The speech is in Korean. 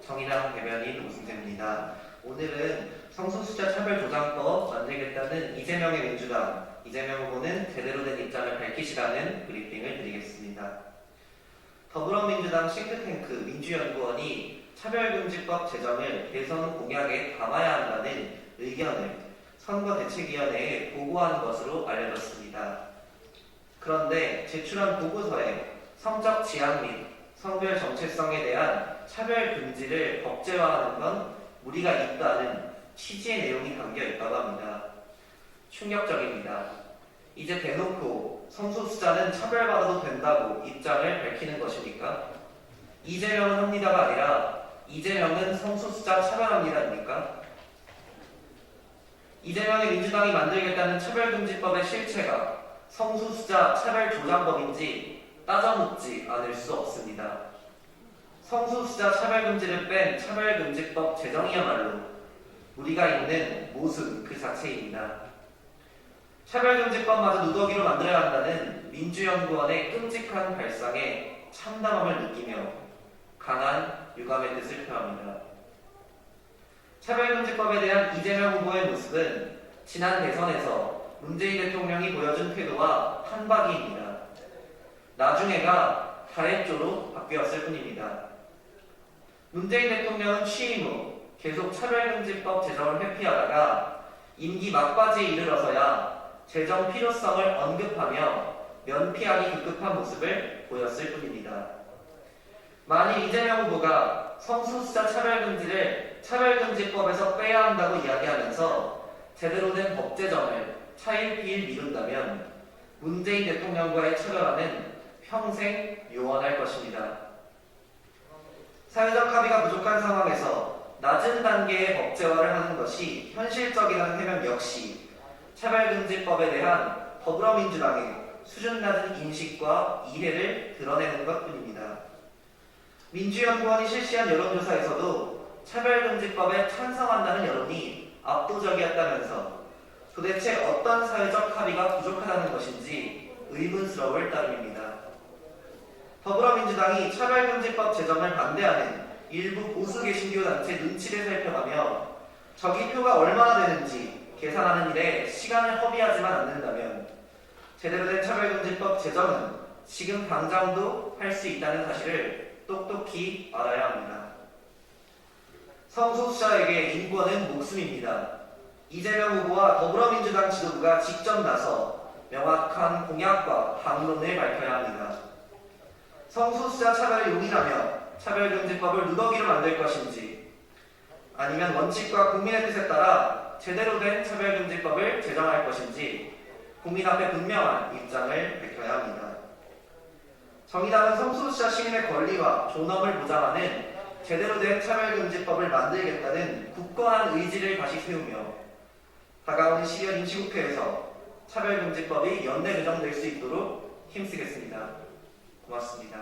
정의당 대변인 오승재입니다. 오늘은 성소수자 차별조장법 만들겠다는 이재명의 민주당, 이재명 후보는 제대로 된 입장을 밝히시라는 브리핑을 드리겠습니다. 더불어민주당 싱크탱크 민주연구원이 차별금지법 제정을 대선 공약에 담아야 한다는 의견을 선거대책위원회에 보고한 것으로 알려졌습니다. 그런데 제출한 보고서에 성적 지향 및 성별 정체성에 대한 차별 금지를 법제화하는 건 무리가 있다는 취지의 내용이 담겨 있다고 합니다. 충격적입니다. 이제 대놓고 성소수자는 차별받아도 된다고 입장을 밝히는 것입니까? 이재명은 합니다가 아니라 이재명은 성소수자 차별합니다입니까? 이재명의 민주당이 만들겠다는 차별금지법의 실체가 성소수자 차별조장법인지 따져묻지 않을 수 없습니다. 성소수자 차별금지를 뺀 차별금지법 제정이야말로 우리가 있는 모순 그 자체입니다. 차별금지법마저 누더기로 만들어야 한다는 민주연구원의 끔찍한 발상에 참담함을 느끼며 강한 유감의 뜻을 표합니다. 차별금지법에 대한 이재명 후보의 모습은 지난 대선에서 문재인 대통령이 보여준 태도와 한박이입니다. 나중에가 다했조로 바뀌었을 뿐입니다. 문재인 대통령은 취임 후 계속 차별금지법 제정을 회피하다가 임기 막바지에 이르러서야 제정 필요성을 언급하며 면피하기 급급한 모습을 보였을 뿐입니다. 만일 이재명 후보가 성소수자 차별금지를 차별금지법에서 빼야 한다고 이야기하면서 제대로 된 법 제정을 차일피일 미룬다면 문재인 대통령과의 차별화는 평생 요원할 것입니다. 사회적 합의가 부족한 상황에서 낮은 단계의 법제화를 하는 것이 현실적이라는 해명 역시 차별금지법에 대한 더불어민주당의 수준 낮은 인식과 이해를 드러내는 것뿐입니다. 민주연구원이 실시한 여론조사에서도 차별금지법에 찬성한다는 여론이 압도적이었다면서 도대체 어떤 사회적 합의가 부족하다는 것인지 의문스러울 따름입니다. 더불어민주당이 차별금지법 제정을 반대하는 일부 보수 개신교 단체 눈치를 살펴가며 저기 표가 얼마나 되는지 계산하는 일에 시간을 허비하지만 않는다면 제대로 된 차별금지법 제정은 지금 당장도 할 수 있다는 사실을 똑똑히 알아야 합니다. 성소수자에게 인권은 목숨입니다. 이재명 후보와 더불어민주당 지도부가 직접 나서 명확한 공약과 방론을 밝혀야 합니다. 성소수자 차별을 용인하며 차별금지법을 누더기로 만들 것인지 아니면 원칙과 국민의 뜻에 따라 제대로 된 차별금지법을 제정할 것인지 국민 앞에 분명한 입장을 밝혀야 합니다. 정의당은 성소수자 시민의 권리와 존엄을 보장하는 제대로 된 차별금지법을 만들겠다는 굳건한 의지를 다시 세우며 다가오는 12월 임시국회에서 차별금지법이 연내 제정될 수 있도록 힘쓰겠습니다. 고맙습니다.